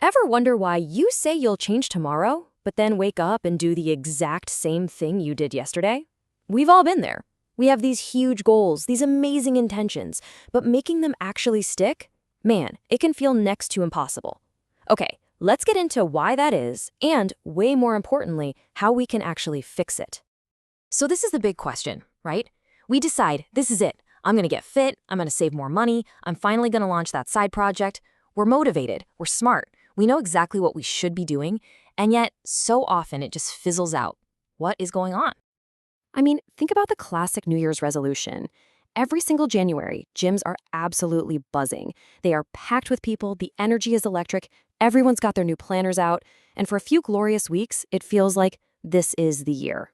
Ever wonder why you say you'll change tomorrow, but then wake up and do the exact same thing you did yesterday? We've all been there. We have these huge goals, these amazing intentions, but making them actually stick? Man, it can feel next to impossible. Okay, let's get into why that is, and way more importantly, how we can actually fix it. So this is the big question, right? We decide, this is it. I'm gonna get fit, I'm gonna save more money, I'm finally gonna launch that side project. We're motivated, we're smart, we know exactly what we should be doing, and yet so often it just fizzles out. What is going on? I mean, think about the classic New Year's resolution. Every single January, gyms are absolutely buzzing. They are packed with people, the energy is electric, everyone's got their new planners out, and for a few glorious weeks, it feels like this is the year.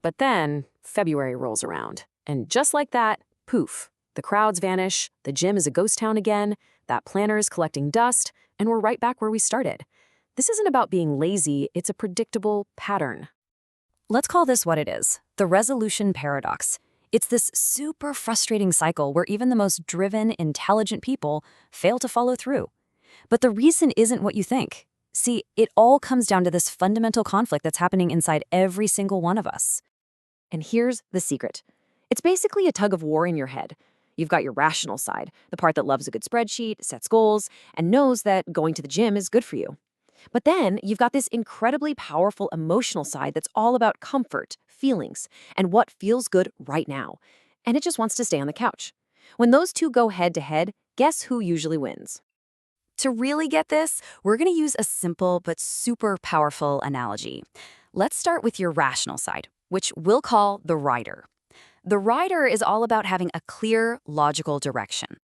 But then, February rolls around, and just like that, poof, the crowds vanish, the gym is a ghost town again, that planner is collecting dust, and we're right back where we started. This isn't about being lazy, it's a predictable pattern. Let's call this what it is, the resolution paradox. It's this super frustrating cycle where even the most driven, intelligent people fail to follow through. But the reason isn't what you think. See, it all comes down to this fundamental conflict that's happening inside every single one of us. And here's the secret. It's basically a tug of war in your head. You've got your rational side, the part that loves a good spreadsheet, sets goals, and knows that going to the gym is good for you. But then you've got this incredibly powerful emotional side that's all about comfort, feelings, and what feels good right now. And it just wants to stay on the couch. When those two go head to head, guess who usually wins? To really get this, we're going to use a simple but super powerful analogy. Let's start with your rational side, which we'll call the rider. The rider is all about having a clear, logical direction.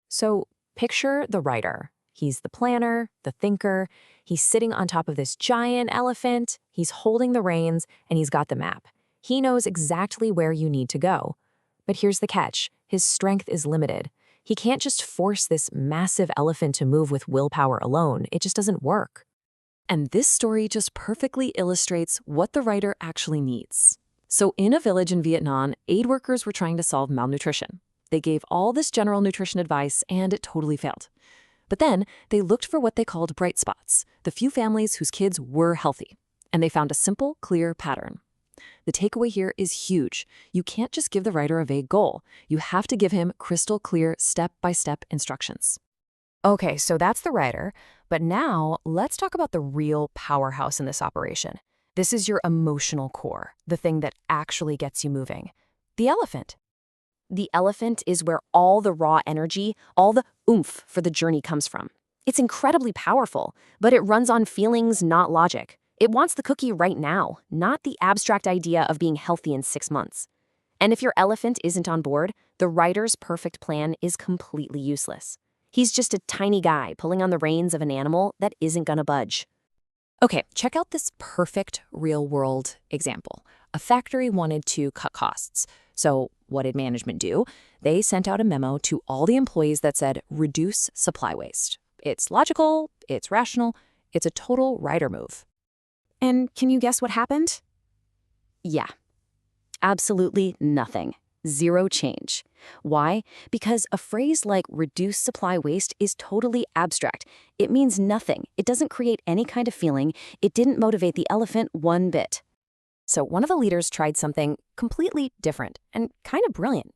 So picture the rider. He's the planner, the thinker. He's sitting on top of this giant elephant. He's holding the reins, and he's got the map. He knows exactly where you need to go. But here's the catch. His strength is limited. He can't just force this massive elephant to move with willpower alone. It just doesn't work. And this story just perfectly illustrates what the rider actually needs. So in a village in Vietnam, aid workers were trying to solve malnutrition. They gave all this general nutrition advice, and it totally failed. But then they looked for what they called bright spots, the few families whose kids were healthy. And they found a simple, clear pattern. The takeaway here is huge. You can't just give the rider a vague goal. You have to give him crystal clear, step-by-step instructions. Okay, so that's the rider. But now let's talk about the real powerhouse in this operation. This is your emotional core, the thing that actually gets you moving. The elephant. The elephant is where all the raw energy, all the oomph for the journey comes from. It's incredibly powerful, but it runs on feelings, not logic. It wants the cookie right now, not the abstract idea of being healthy in 6 months. And if your elephant isn't on board, the rider's perfect plan is completely useless. He's just a tiny guy pulling on the reins of an animal that isn't gonna budge. Okay, check out this perfect real-world example. A factory wanted to cut costs. So what did management do? They sent out a memo to all the employees that said, reduce supply waste. It's logical, it's rational, it's a total rider move. And can you guess what happened? Yeah, absolutely nothing. Zero change. Why? Because a phrase like reduce supply waste is totally abstract. It means nothing. It doesn't create any kind of feeling. It didn't motivate the elephant one bit. So one of the leaders tried something completely different and kind of brilliant.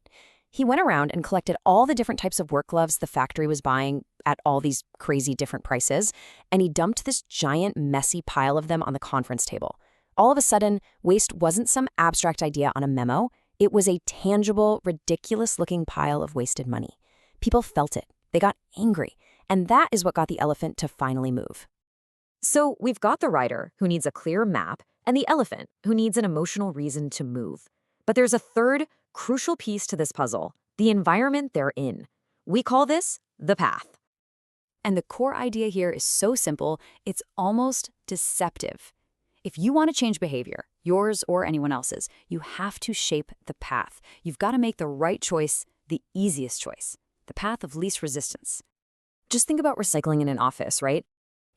He went around and collected all the different types of work gloves the factory was buying at all these crazy different prices, and he dumped this giant, messy pile of them on the conference table. All of a sudden, waste wasn't some abstract idea on a memo. It was a tangible, ridiculous-looking pile of wasted money. People felt it. They got angry. And that is what got the elephant to finally move. So we've got the rider, who needs a clear map, and the elephant, who needs an emotional reason to move. But there's a third, crucial piece to this puzzle, the environment they're in. We call this the path. And the core idea here is so simple, it's almost deceptive. If you want to change behavior, yours or anyone else's, you have to shape the path. You've got to make the right choice, the easiest choice, the path of least resistance. Just think about recycling in an office, right?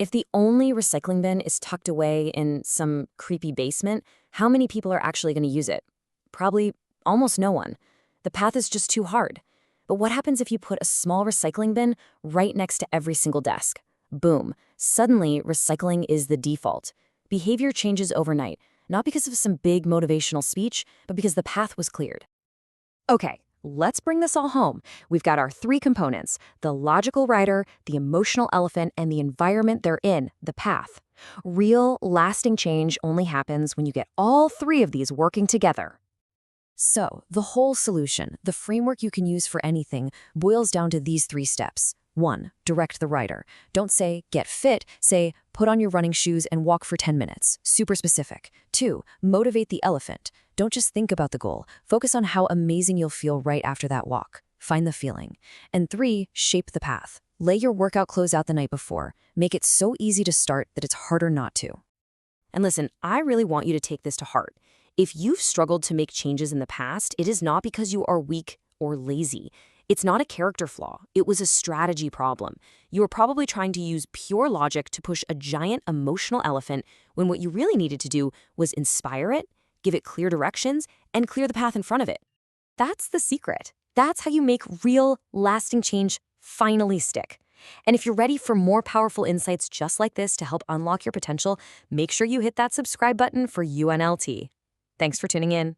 If the only recycling bin is tucked away in some creepy basement, how many people are actually going to use it? Probably almost no one. The path is just too hard. But what happens if you put a small recycling bin right next to every single desk? Boom. Suddenly, recycling is the default. Behavior changes overnight, not because of some big motivational speech, but because the path was cleared. Okay, let's bring this all home. We've got our three components: the logical rider, the emotional elephant, and the environment they're in, the path. Real, lasting change only happens when you get all three of these working together. So, the whole solution, the framework you can use for anything, boils down to these three steps. 1. Direct the rider. Don't say, get fit. Say, put on your running shoes and walk for 10 minutes. Super specific. 2. Motivate the elephant. Don't just think about the goal. Focus on how amazing you'll feel right after that walk. Find the feeling. And 3. Shape the path. Lay your workout clothes out the night before. Make it so easy to start that it's harder not to. And listen, I really want you to take this to heart. If you've struggled to make changes in the past, it is not because you are weak or lazy. It's not a character flaw. It was a strategy problem. You were probably trying to use pure logic to push a giant emotional elephant when what you really needed to do was inspire it, give it clear directions, and clear the path in front of it. That's the secret. That's how you make real, lasting change finally stick. And if you're ready for more powerful insights just like this to help unlock your potential, make sure you hit that subscribe button for UNLT. Thanks for tuning in.